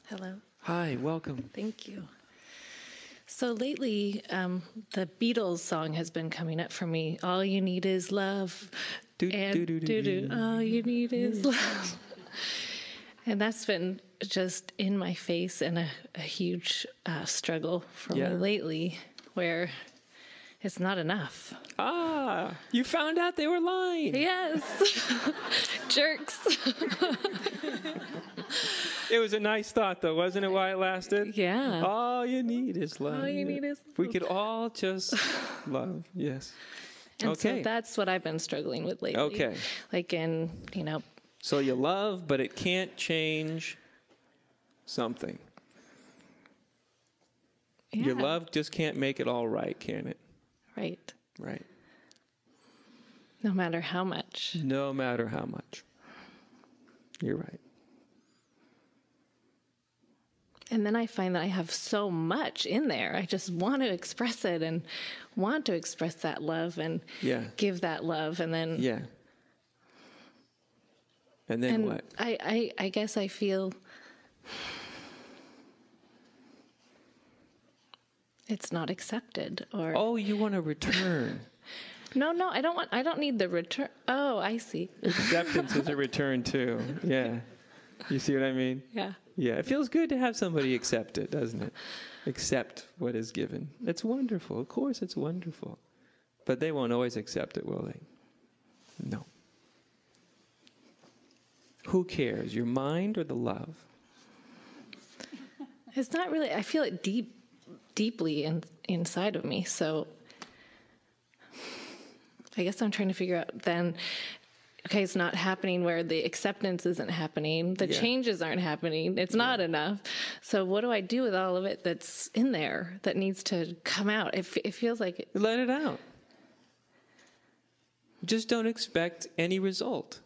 Hello. Hi, welcome. Thank you. So lately, the Beatles song has been coming up for me. All you need is love. All you need is love. And that's been just in my face and a huge struggle for me lately, where it's not enough. Ah, you found out they were lying. Yes. Jerks. It was a nice thought, though, wasn't it, while it lasted? Yeah. All you need is love. All you need is love. We could all just love, yes. And okay. So that's what I've been struggling with lately. Okay. Like in, So you love, but it can't change something. Yeah. Your love just can't make it all right, can it? Right. Right. No matter how much. No matter how much. You're right. And then I find that I have so much in there. I just want to express it and want to express that love and give that love. And then... Yeah. And then what? I guess I feel... it's not accepted, or... Oh, you want to return. No, I don't need the return. Oh, I see. Acceptance is a return too. Yeah. You see what I mean? Yeah. Yeah. It feels good to have somebody accept it, doesn't it? Accept what is given. It's wonderful. Of course it's wonderful. But they won't always accept it, will they? No. Who cares? Your mind or the love? It's not really... I feel it deeply inside of me, so... I guess I'm trying to figure out then, okay, it's not happening where the acceptance isn't happening, the changes aren't happening, it's not enough. So what do I do with all of it that's in there that needs to come out? It feels like... Let it out. Just don't expect any result.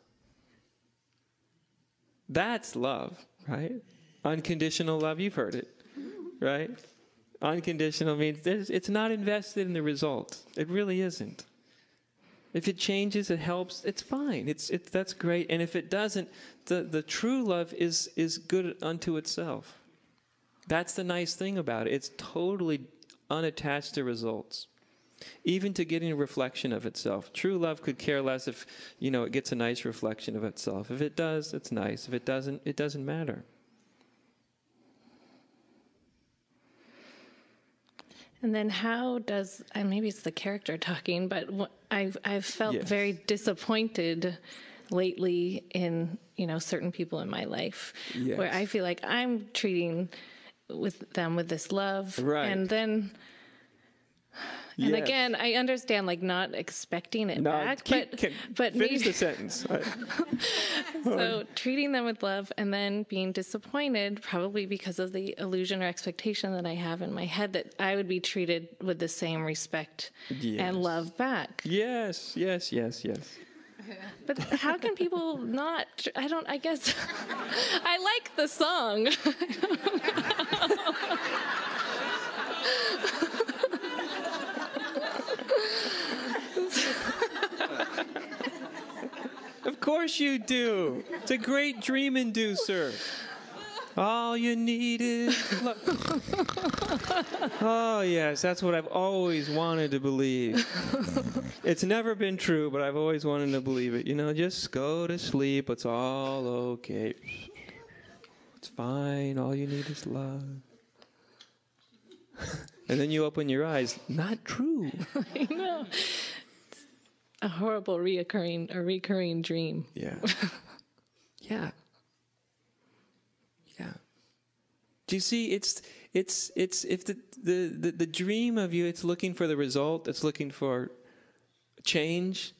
That's love, right? Unconditional love, you've heard it, right? Unconditional means it's not invested in the result. It really isn't. If it changes, it helps, it's fine. That's great. And if it doesn't, the true love is good unto itself. That's the nice thing about it. It's totally unattached to results, even to getting a reflection of itself. True love could care less if, it gets a nice reflection of itself. If it does, it's nice. If it doesn't, it doesn't matter. And then how does, and maybe it's the character talking, but I've felt very disappointed lately in, certain people in my life, where I feel like I'm treating them with this love. Right. And then, and again, I understand not expecting it back, but finish the sentence. So treating them with love and then being disappointed, probably because of the illusion or expectation that I have in my head that I would be treated with the same respect and love back. Yes. But how can people not? I guess I like the song. Of course you do. It's a great dream inducer. All you need is love. Oh, yes, that's what I've always wanted to believe. It's never been true, but I've always wanted to believe it. Just go to sleep. It's all okay. It's fine. All you need is love. And then you open your eyes. Not true. I know. A horrible recurring dream. Yeah. Yeah. Do you see? It's if the dream of you, it's looking for the result. It's looking for change.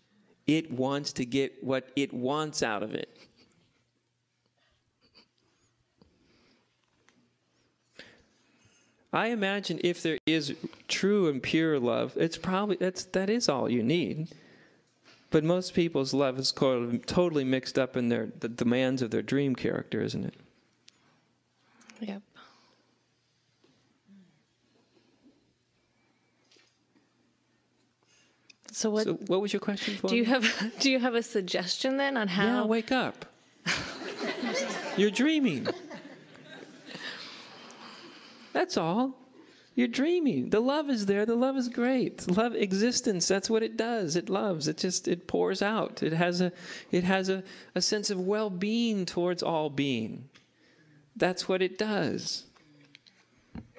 It wants to get what it wants out of it. I imagine if there is true and pure love, it's probably that is all you need. But most people's love is totally mixed up in the demands of their dream character, isn't it? Yep. So what was your question for? Do you have a suggestion then on how? Yeah, wake up. You're dreaming. That's all. You're dreaming. The love is there. The love is great. Love, existence, that's what it does. It loves. It pours out. It has a sense of well-being towards all being. That's what it does.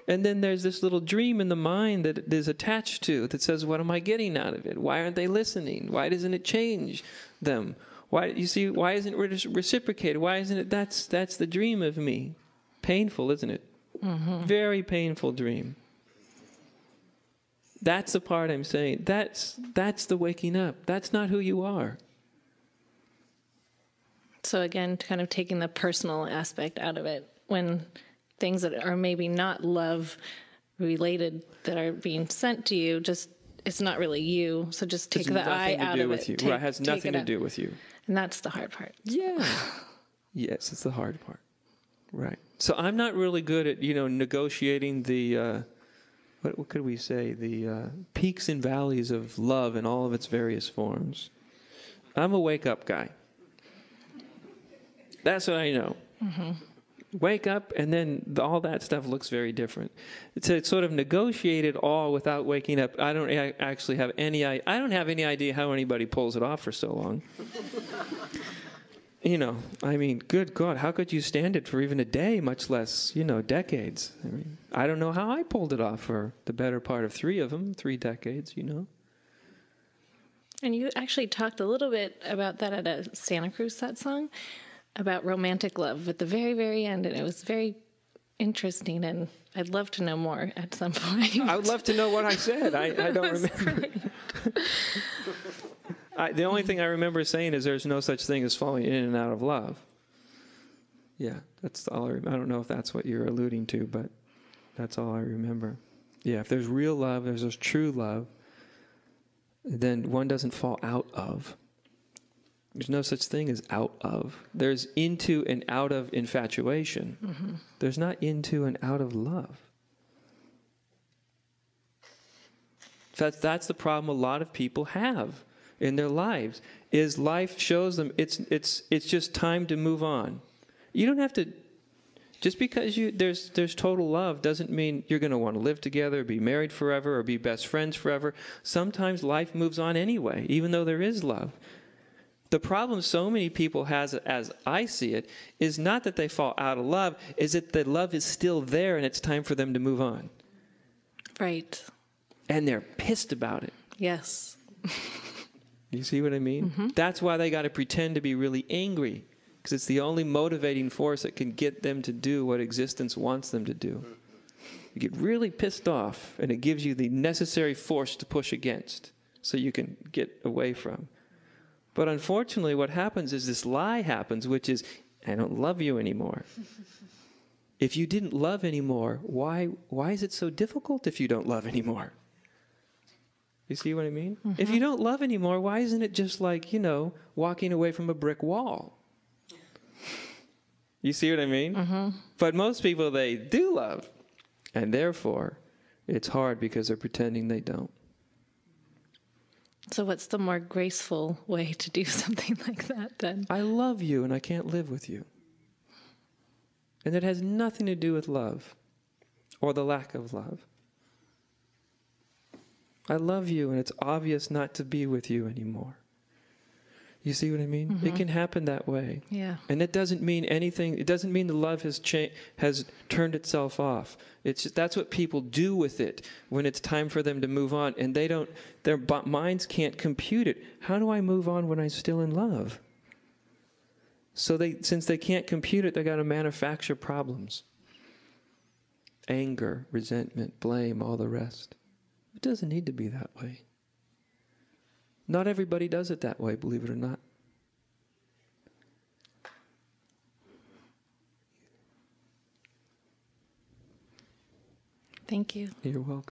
And then there's this little dream in the mind that it is attached to that says, what am I getting out of it? Why aren't they listening? Why doesn't it change them? Why isn't it reciprocated? Why isn't it, that's the dream of me. Painful, isn't it? Mm-hmm. Very painful dream. That's the part I'm saying. That's the waking up. That's not who you are. So again, kind of taking the personal aspect out of it, when things that are maybe not love related that are being sent to you, just it's not really you. So just take the I out of it. It has nothing to do with you. And that's the hard part. Yeah. Yes, it's the hard part. Right. So I'm not really good at, negotiating the, what could we say, the peaks and valleys of love in all of its various forms. I'm a wake-up guy. That's what I know. Mm-hmm. Wake up, and then all that stuff looks very different. To sort of negotiate it all without waking up, I don't actually have any idea how anybody pulls it off for so long. Good God, how could you stand it for even a day, much less, decades? I don't know how I pulled it off for the better part of 3 decades, And you actually talked a little bit about that at a Santa Cruz Set song, about romantic love at the very, very end, and it was very interesting, and I'd love to know more at some point. I would love to know what I said. I don't remember. The only thing I remember saying is there's no such thing as falling in and out of love. Yeah, that's all I don't know if that's what you're alluding to, but that's all I remember. Yeah, if there's real love, there's true love, then one doesn't fall out of. There's no such thing as out of. There's into and out of infatuation. Mm-hmm. There's not into and out of love. That's the problem a lot of people have in their lives, is life shows them it's just time to move on. You don't have to, just because there's total love doesn't mean you're going to want to live together, be married forever, or be best friends forever. Sometimes life moves on anyway, even though there is love. The problem so many people has, as I see it, is not that they fall out of love, is that the love is still there and it's time for them to move on. Right. And they're pissed about it. Yes. You see what I mean? Mm-hmm. That's why they got to pretend to be really angry, because it's the only motivating force that can get them to do what existence wants them to do. You get really pissed off, and it gives you the necessary force to push against, so you can get away from. But unfortunately, what happens is this lie happens, which is, I don't love you anymore. If you didn't love anymore, why is it so difficult if you don't love anymore? You see what I mean? Mm-hmm. If you don't love anymore, why isn't it just like, walking away from a brick wall? You see what I mean? Mm-hmm. But most people, they do love. And therefore, it's hard because they're pretending they don't. So what's the more graceful way to do something like that then? I love you and I can't live with you. And it has nothing to do with love or the lack of love. I love you and it's obvious not to be with you anymore. You see what I mean? Mm-hmm. It can happen that way. Yeah. And it doesn't mean anything. It doesn't mean the love has turned itself off. It's just, that's what people do with it when it's time for them to move on. And their minds can't compute it. How do I move on when I'm still in love? So since they can't compute it, they got to manufacture problems. Anger, resentment, blame, all the rest. It doesn't need to be that way. Not everybody does it that way, believe it or not. Thank you. You're welcome.